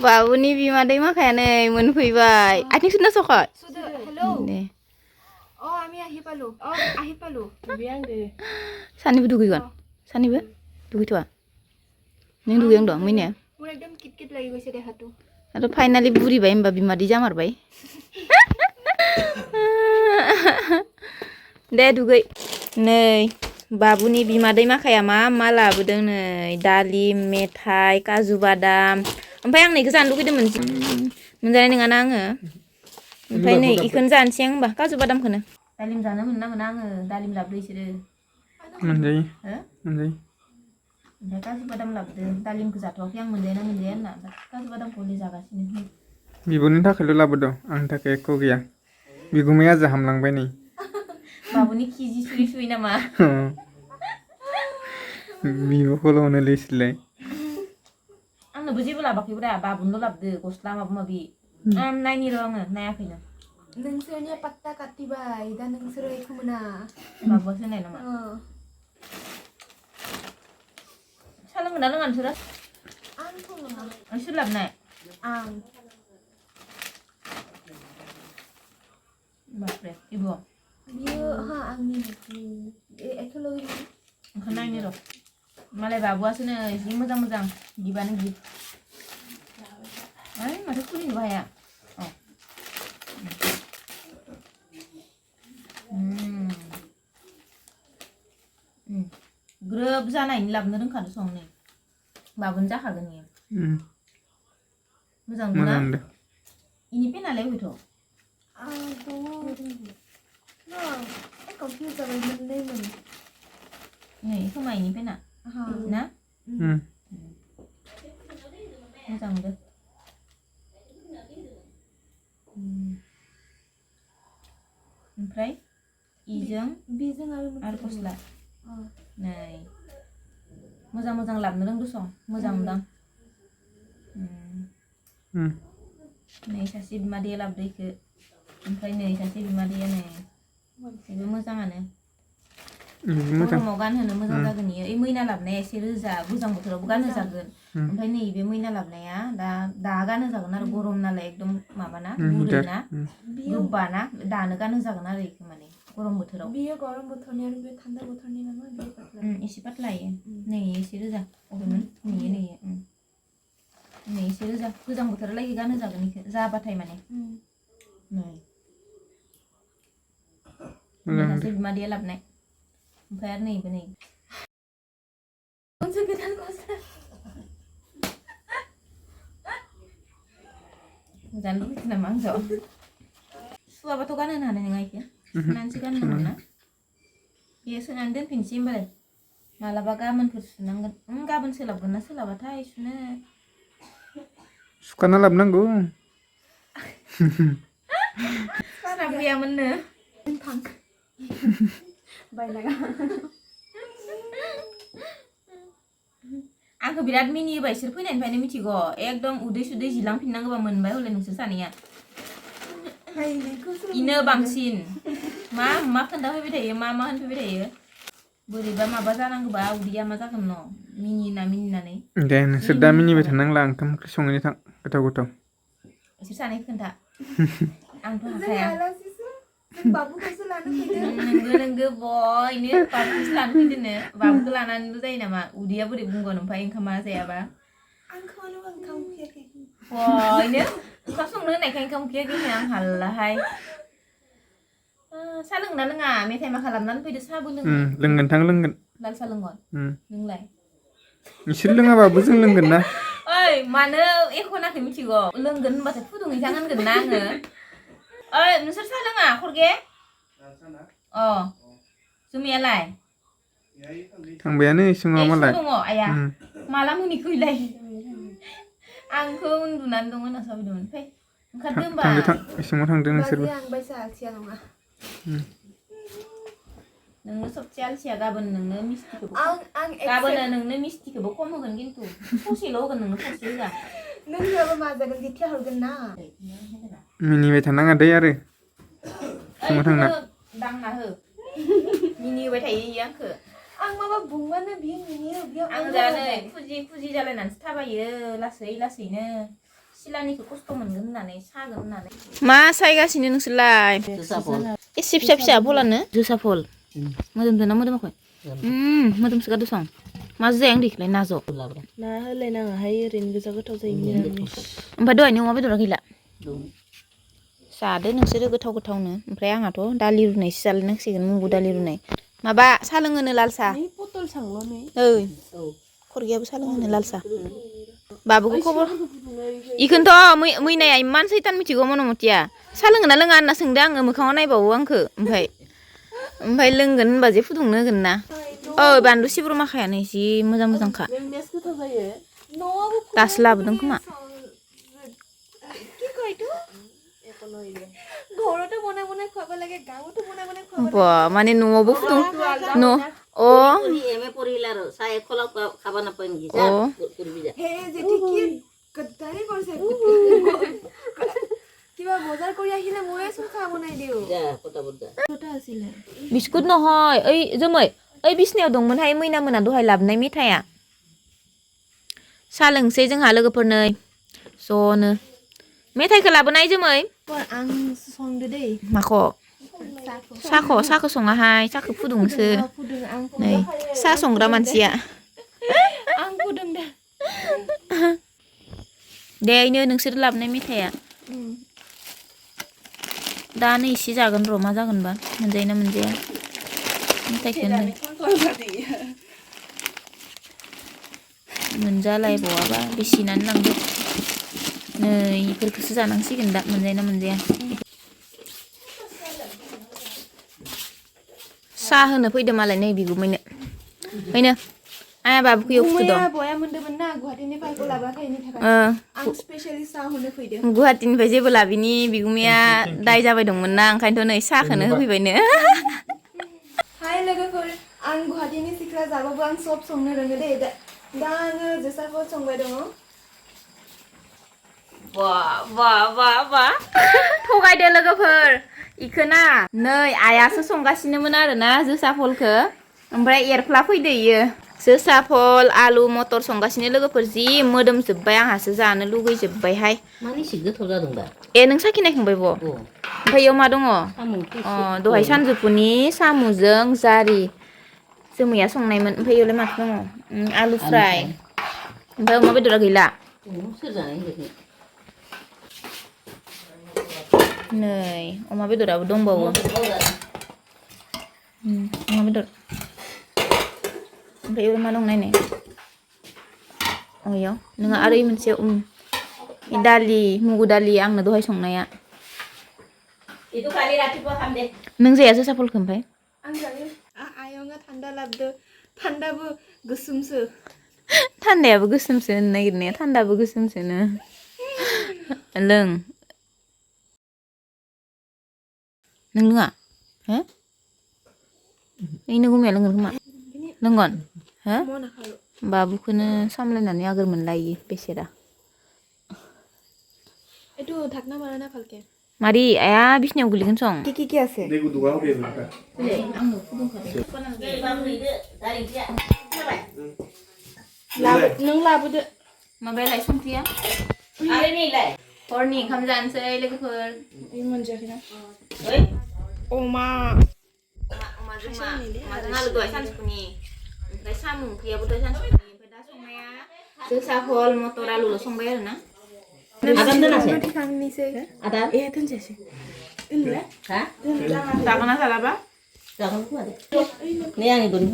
Babuनि bimaदै माखाया नै मोनफैबाय आथिं सुना सखय हेलौ दे আমি আহি পালো বিয়াং দে सानैबो दुगैगोन सानैबो दुगैथ'आ नों दुगैहां दं मैनाया मोर एकदम किटकिट লাগি গৈছে দেখাটো आरो फाइनालि बुरिबाय होमबा बिमादै जामारबाय दे दुगै नै बाबुनि बिमादै माखाया मा लाबोदों नै दालिम मेथाइ काजु बादाम ओमफ्राय आं नैखौ जानो लुगैदोंमोन मोनजानाय नङाना आङो ओमफ्राय नै इखौनो जानोसै आं होमबा काजु बादामखौनो दालिम जानो मोनना मोना आङो दालिम लाबोदो इसोरो मोनजायो हो मोनजायो ओमफ्राय काजु बादाम लाबोदो दालिमखौ जाथ'वाखै आं मोनजायोना मोनजाया होनना काजु बादामखौ जागासिनो बिब'नि थाखायल' लाबोदों आंनि थाखाय एख' गैया बिगुमाया जाहामलांबाय नै बाबुनि खिजि सुयै नामा बिब'खौल' होनो लिस्लाय आंनोबो जेबो लाबाखैब्रा बाबुनोल' लाबोदो गस्ला माबा माबि नायनि र' आङो नायाखैनो नोंसोरनिया पात्ता काटिबाय दा नोंसोरो एखौ मोना बाबुआसो होनाय नामा सा लोंगोन ना लोङा नोंसोरो आंथ' नङा नोंसोर लाबोनाय आं बापरे इबो बियो आंनि एखेलगे ओंखाय नायनि र' मालाय बाबुआसो नै जि मोजां गिबानो गिब ओइ माथो खुलिनोबो हाया ग्रोब जानायनि लाबोनो रोंखादो सं नै बाबुनो जाखागोन इयो मोजां मोना इनि पेनालाय अबेथ' कन्फ्यूज जाबाय मोननैमोन नै खोमा इनि पेना ना मोजां मोनदो ओमफ्राय इजों आरो गस्ला नै मोजां लाबोनो रोंदो सं मोजां मोनदां नै सासे बिमादैया लाबोदो इखो ओमफ्राय नै सासे बिमादैया नै बेबो मोजाङानो गरमाव गानहोनो मोजां जागोन इयो ओइ मैना लाबोनाया एसे रोजा गोजां बोथोरावबो गानहोजागोन ओमफ्राय नै बे मैना लाबोनाया दा गानहोजागोन आरो गरम नालाय एकदम माबाना गुरैना गोबाना दानो गानहोजागोन आरो इखो माने गरम बोथोराव बियो गरम बोथोरनि आरो बे थान्दा बोथोरनि नामा बे पातला एसे पातला इयो नै एसे रोजा अबेमोन नै नै एसे रोजा गोजां बोथोरावलागि गानहोजागोन इखो जाबाथाय माने नै सासे बिमादैया लाबोनाय ओमफ्राय आरो नैबो नै मोनसे गोदान गस्ला जानो लुबैदों नामा आंजों सुवाबाथ' गानहोनो हानाय नङा इखो सुनानैसो गाननांगोन ना बेयो सोनानै दोनफिनसै होमबालाय मालाबा गाबोनफोर सुनांगोन गाबोन सोलाबगोन ना सोलाबाथाय सुनो सुखाना लाबोनांगौ सानाबो गैयामोननो बायनाङा आंखौ बिराद मिनियोबा इसोर फैनायनिफ्रायनो मिथिगौ एकदम उदै सुदै जिलांफिननांगौबा मोनबाय हले नोंसोर सानैया इनो बांसिन मा खोन्थाफैबाय थायो मा होनफैबाय थायो बोरैबा माबा जानांगौबा उदैया मा जागोन न' मिनिनानै दे नोंसोर दा मिनिबाय थानांला ओंखाम ओंख्रि संहैनो थां गोथाव इसोर सानैखौ खोन्था आंथ' हाखाया बाबुखौसो लानो फैदों नोंगो बयनो बाबुखौसो लानो फैदोंनो बाबुखौ लानानैल' जायो नामा उदैया बोरै बुंगोन ओमफ्राय ओंखामा जायाबा आंखौनो ओंखाम उखैयाखै बयनो ओंखाम संनो होनायखाय ओंखाम उखैयाखै आं हाल्लाहाय सा लोंना लोङा मेथाइ माखा लाबोनानै फैदो साहाबो लोंगोन थां लोंगोन लाल सा लोंगोन नोंलाय इसोर लोङाबाबो जों लोंगोन ना ओइ मानो एख' होनाखै मिथिगौ लोंगोन होनबाथाय फुदुंहैथां होनगोन ना आङो ओइ नोंसोर साहा लोङा खरगे जुमियालाय थांबायानो इसिङाव मालाय दङ आया माला मोनिखैलाय आंखौ उन्दुनानै दङ होनना साबिदोंमोन फै ओंखारदो होमबा थां इसिङाव थांदो नोंसोरबो आं बायसा आलसिया नङा नोंनो सबसे आलसिया गाबोन नोंनो मिस्टिखौबो खम होगोन खिन्थु ससेल' होगोन नोंनो थरसे होआ नों होआबा मा जागोन जेथिया हरगोन ना मिनिबाय थानाङा दै आरो सिङाव थांना दांना हो मिनिबाय थायो इयो आंखो आं माबा बुंबानो बियो मिनियो आं दा नै खुजि जालायनानैसो थाबायो लासैनो सिलानिखौ खस्थ' मोनगोन होननानै सागोन होननानै मा सायगासिनो नोंसोरलाय एसे फिसा फिसा फलानो जोसा फल मोदोमदोंना मोदोमाखै मोदोमसो गारदों सं मा जाया आं देखलाय नाज' ना होलायनाङाहाय ओरैनो गोजा गोथाव जायो मिरामिस ओमफ्राय दहायनि अमा बेदरा गैला जादो नोंसोरो गोथाव गोथावनो ओमफ्राय आंहाथ' दालि रुनायसो जालायनांसिगोन मुगु दालि रुनाय माबा सा लोङोनो लाल सा पटल सांल' नै ओइ खरगियाबो सा लोङोनो लाल सा बाबुखौ खबर इखौनोथ' मैनाया इमान सैतान मिथिगौ मनमतिया सा लोङोना लोङा होनना सोंदों आङो मोखाङाव नायबावो आंखो ओमफ्राय लोंगोन होनबा जे फुदुंनो होगोन ना ओइ बानलु सिब्र माखायानो जि मोजां मोजांखा दासो लाबोदों खोमा ঘৰতে বনাই বনাই খুৱাব লাগে গাঁৱতো বনাই বনাই খুৱাব লাগে बा माने न'आवबो फुदुं न' এমএ পঢ়িল আৰু চাই খোলা খাব নাপায় নেকি অ কৰিবি যা হে জেঠি কি গদ্দাৰি কৰিছে কিবা বজাৰ কৰি আহিলে ময়ে চোন চাহ বনাই দিওঁ যা পটাপট যা কথা আছিলে बिस्कुट নহয় ओइ जोमै ओइ बिसनायाव दंमोनहाय मैना मोना दहाय लाबोनाय मेथाइया सा लोंसै जोंहा लोगोफोरनै ज'नो मेथाइखौ लाबोनाय जोमै आं संदो दै माख' साखौ सङाहाय साखौ फुदुंसो नै सा संग्रा मानसिया आं फुदुंदो दे इनो नोंसोर लाबोनाय मेथाइया दा नै इसे जागोन र' मा जागोनबा मोनजायोना मोनजाया मेथाइखौ मोनजालायबावाबा बेसिनानै लांदो नै इफोरखौसो जानांसिगोन दा मोनजायोना मोनजाया साहा होनो फैदो मालाय नै बिगुमैनो फैनो आया बाबुखौ इयाव फुथुदों बया मोनदोंमोन ना गुवाहाटीनिफ्राय लाबोआखैनि थाखाय आं स्पेशेलि साहा होनो फैदों गुवाहाटीनिफ्राय जेबो लाबिनि बिगुमैया दाय जाबाय दंमोन ना ओंखायनोथ' नै साहाखौनो होफैबायनो हाय लोगोफोर आं गुवाहाटीनि सिख्ला जाबाबो आं सब संनो रोङो दे दा आङो जोसाखौ संबाय दङ बा थगायदो लोगोफोर इखो ना नै आयासो संगासिनोमोन आरोना जोसा फलखौ ओमफ्राय एरफ्ला फैदो इयो जोसा फल आलु मटर संगासिनो लोगोफोर जि मोदोमजोब्बाय आंहासो जानो लुगैजोब्बायहाय मानो एसे गोथाव जादों दा ए नों साखिनायखांबाय ब ओमफ्राय इयाव मा दङ दहाय सानजौफुनि साम'जों जारि जोमैया संनायमोन ओमफ्राय इयावलाय माथो दङ आलु फ्राय ओमफ्राय अमा बेदरा गैला सोर जानाय नै अमा बेदराबो दंबावो अमा बेदर ओमफ्राय इयाव मा दं नायनाय इयाव नोङो आरो मोनसे दालि मुगु दालि आंनो दहाय संनाया नों जाया जोसा फलखौ ओमफ्राय आं जायो आयंआ थान्दा लाबोदो थान्दाबो गोसोमसो थान्दायाबो गोसोमसो होननो नागिरनाया थान्दाबो गोसोमसोनो लों नों लोङा हो इनो गुमाया लोंगोन खोमा लोंगोन हो बाबुखौनो सामलायनानै आगोर मोनलायो बेसेरा এইটো ঢাকনা মাৰা না ভালকে मारि आया बिसनायाव गोलैगोन सं কি আছে नों लाबोदो माबायालाय संख्रिया आरो नैलाय हरनि ओंखाम जानोसै लोगोफोर मोनजायाखैना अमा अमाजों आलु दहाय सानजौफुनि ओमफ्राय साम' ओंख्रियाबो दहाय सानजौफुनि ओमफ्राय दा संनाया जोसा फल मटर आलुल' संबाय आरोना आदान दोनासै आदान ए दोनजासै दोनला हा जागोना जालाबा जागोन खोमा दे नै आंनि दनि